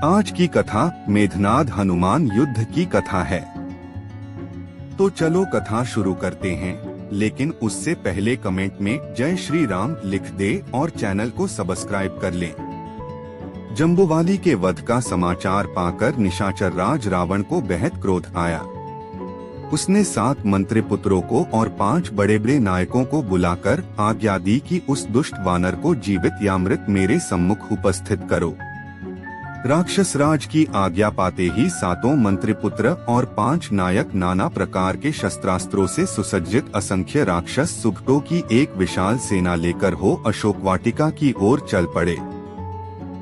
आज की कथा मेघनाद हनुमान युद्ध की कथा है। तो चलो कथा शुरू करते हैं, लेकिन उससे पहले कमेंट में जय श्री राम लिख दे और चैनल को सब्सक्राइब कर लें। जम्बूवाली के वध का समाचार पाकर निशाचर राज रावण को बेहद क्रोध आया। उसने 7 मंत्रिपुत्रों को और 5 बड़े बड़े नायकों को बुलाकर आज्ञा दी कि उस दुष्ट वानर को जीवित या मृत मेरे सम्मुख उपस्थित करो। राक्षस राज की आज्ञा पाते ही 7 मंत्रिपुत्र और 5 नायक नाना प्रकार के शस्त्रास्त्रों से सुसज्जित असंख्य राक्षस सुगटों की एक विशाल सेना लेकर हो अशोक वाटिका की ओर चल पड़े।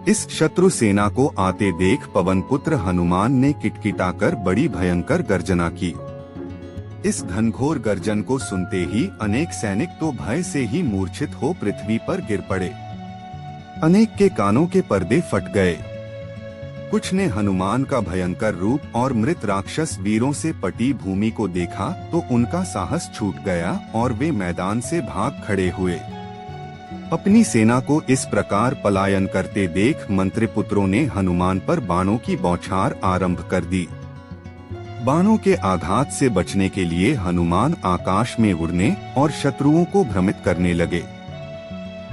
इस शत्रु सेना को आते देख पवन पुत्र हनुमान ने किटकिटाकर बड़ी भयंकर गर्जना की। इस घनघोर गर्जन को सुनते ही अनेक सैनिक तो भय से ही मूर्छित हो पृथ्वी पर गिर पड़े। अनेक के कानों के पर्दे फट गए। कुछ ने हनुमान का भयंकर रूप और मृत राक्षस वीरों से पटी भूमि को देखा तो उनका साहस छूट गया और वे मैदान से भाग खड़े हुए। अपनी सेना को इस प्रकार पलायन करते देख मंत्रिपुत्रों ने हनुमान पर बाणों की बौछार आरंभ कर दी। बाणों के आघात से बचने के लिए हनुमान आकाश में उड़ने और शत्रुओं को भ्रमित करने लगे।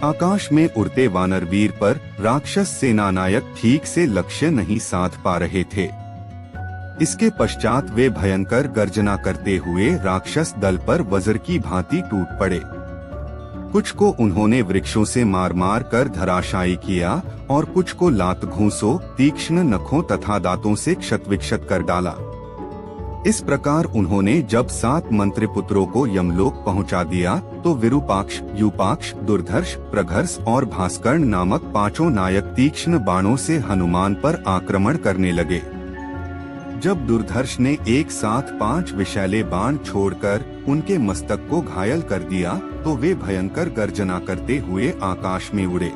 आकाश में उड़ते वानरवीर पर राक्षस सेना नायक ठीक से लक्ष्य नहीं साध पा रहे थे। इसके पश्चात वे भयंकर गर्जना करते हुए राक्षस दल पर वज्र की भांति टूट पड़े। कुछ को उन्होंने वृक्षों से मार मार कर धराशायी किया और कुछ को लात घूंसों, तीक्ष्ण नखों तथा दांतों से क्षत-विक्षत कर डाला। इस प्रकार उन्होंने जब 7 मंत्रिपुत्रों को यमलोक पहुंचा दिया तो विरूपाक्ष, यूपाक्ष, दुर्धर्ष, प्रघर्ष और भास्कर्ण नामक 5 नायक तीक्ष्ण बाणों से हनुमान पर आक्रमण करने लगे। जब दुर्धर्ष ने एक साथ 5 विषैले बाण छोड़कर उनके मस्तक को घायल कर दिया तो वे भयंकर गर्जना करते हुए आकाश में उड़े।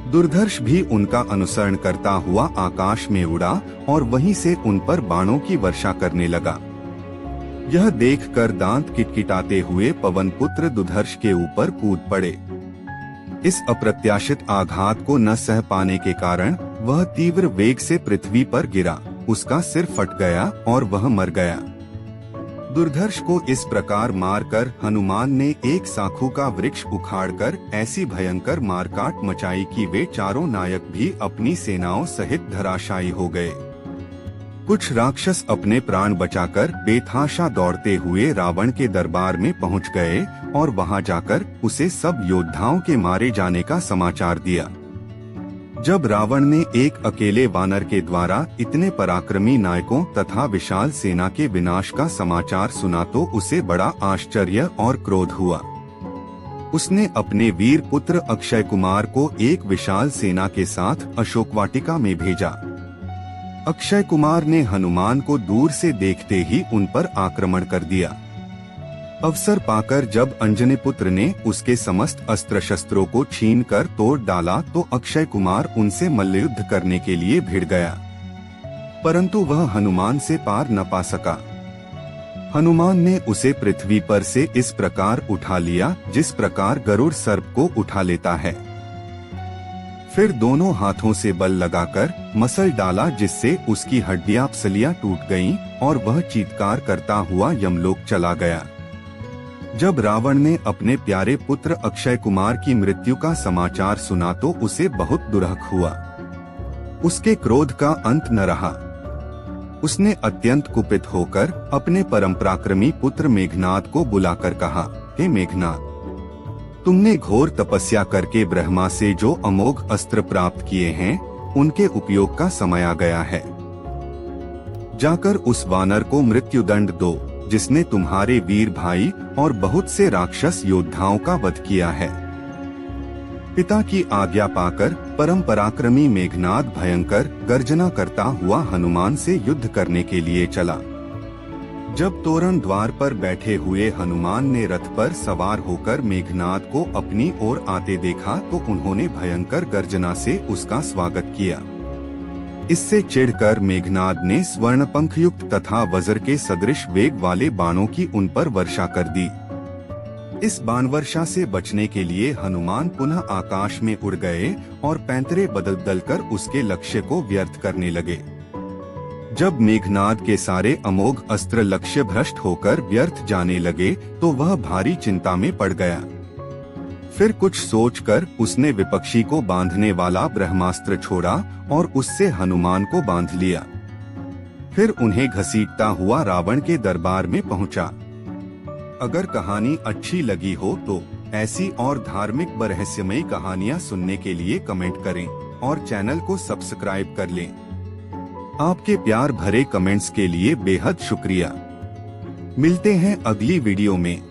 दुर्धर्ष भी उनका अनुसरण करता हुआ आकाश में उड़ा और वहीं से उन पर बाणों की वर्षा करने लगा। यह देखकर दांत किटकिटाते हुए पवन पुत्र दुर्धर्ष के ऊपर कूद पड़े। इस अप्रत्याशित आघात को न सह पाने के कारण वह तीव्र वेग से पृथ्वी पर गिरा। उसका सिर फट गया और वह मर गया। दुर्धर्ष को इस प्रकार मारकर हनुमान ने एक साखू का वृक्ष उखाड़कर ऐसी भयंकर मारकाट मचाई कि वे चारों नायक भी अपनी सेनाओं सहित धराशायी हो गए। कुछ राक्षस अपने प्राण बचाकर बेतहाशा दौड़ते हुए रावण के दरबार में पहुंच गए और वहां जाकर उसे सब योद्धाओं के मारे जाने का समाचार दिया। जब रावण ने एक अकेले वानर के द्वारा इतने पराक्रमी नायकों तथा विशाल सेना के विनाश का समाचार सुना तो उसे बड़ा आश्चर्य और क्रोध हुआ। उसने अपने वीर पुत्र अक्षय कुमार को एक विशाल सेना के साथ अशोक वाटिका में भेजा। अक्षय कुमार ने हनुमान को दूर से देखते ही उन पर आक्रमण कर दिया। अवसर पाकर जब अंजनी पुत्र ने उसके समस्त अस्त्र शस्त्रों को छीनकर तोड़ डाला तो अक्षय कुमार उनसे मल्लयुद्ध करने के लिए भिड़ गया, परंतु वह हनुमान से पार न पा सका। हनुमान ने उसे पृथ्वी पर से इस प्रकार उठा लिया जिस प्रकार गरुड़ सर्प को उठा लेता है। फिर दोनों हाथों से बल लगाकर मसल डाला जिससे उसकी हड्डियां पसलियां टूट गईं और वह चीत्कार करता हुआ यमलोक चला गया। जब रावण ने अपने प्यारे पुत्र अक्षय कुमार की मृत्यु का समाचार सुना तो उसे बहुत दुरहक हुआ। उसके क्रोध का अंत न रहा। उसने अत्यंत कुपित होकर अपने परमपराक्रमी पुत्र मेघनाद को बुलाकर कहा, हे मेघनाद, तुमने घोर तपस्या करके ब्रह्मा से जो अमोघ अस्त्र प्राप्त किए हैं उनके उपयोग का समय आ गया है। जाकर उस वानर को मृत्युदंड दो जिसने तुम्हारे वीर भाई और बहुत से राक्षस योद्धाओं का वध किया है। पिता की आज्ञा पाकर परम पराक्रमी मेघनाद भयंकर गर्जना करता हुआ हनुमान से युद्ध करने के लिए चला। जब तोरण द्वार पर बैठे हुए हनुमान ने रथ पर सवार होकर मेघनाद को अपनी ओर आते देखा तो उन्होंने भयंकर गर्जना से उसका स्वागत किया। इससे चिढ़कर मेघनाद ने स्वर्ण पंखयुक्त तथा वज्र के सदृश वेग वाले बाणों की उन पर वर्षा कर दी। इस बाणवर्षा से बचने के लिए हनुमान पुनः आकाश में उड़ गए और पैंतरे बदल कर उसके लक्ष्य को व्यर्थ करने लगे। जब मेघनाद के सारे अमोघ अस्त्र लक्ष्य भ्रष्ट होकर व्यर्थ जाने लगे तो वह भारी चिंता में पड़ गया। फिर कुछ सोचकर उसने विपक्षी को बांधने वाला ब्रह्मास्त्र छोड़ा और उससे हनुमान को बांध लिया। फिर उन्हें घसीटता हुआ रावण के दरबार में पहुंचा। अगर कहानी अच्छी लगी हो तो ऐसी और धार्मिक व रहस्यमयी कहानियां सुनने के लिए कमेंट करें और चैनल को सब्सक्राइब कर लें। आपके प्यार भरे कमेंट्स के लिए बेहद शुक्रिया। मिलते हैं अगली वीडियो में।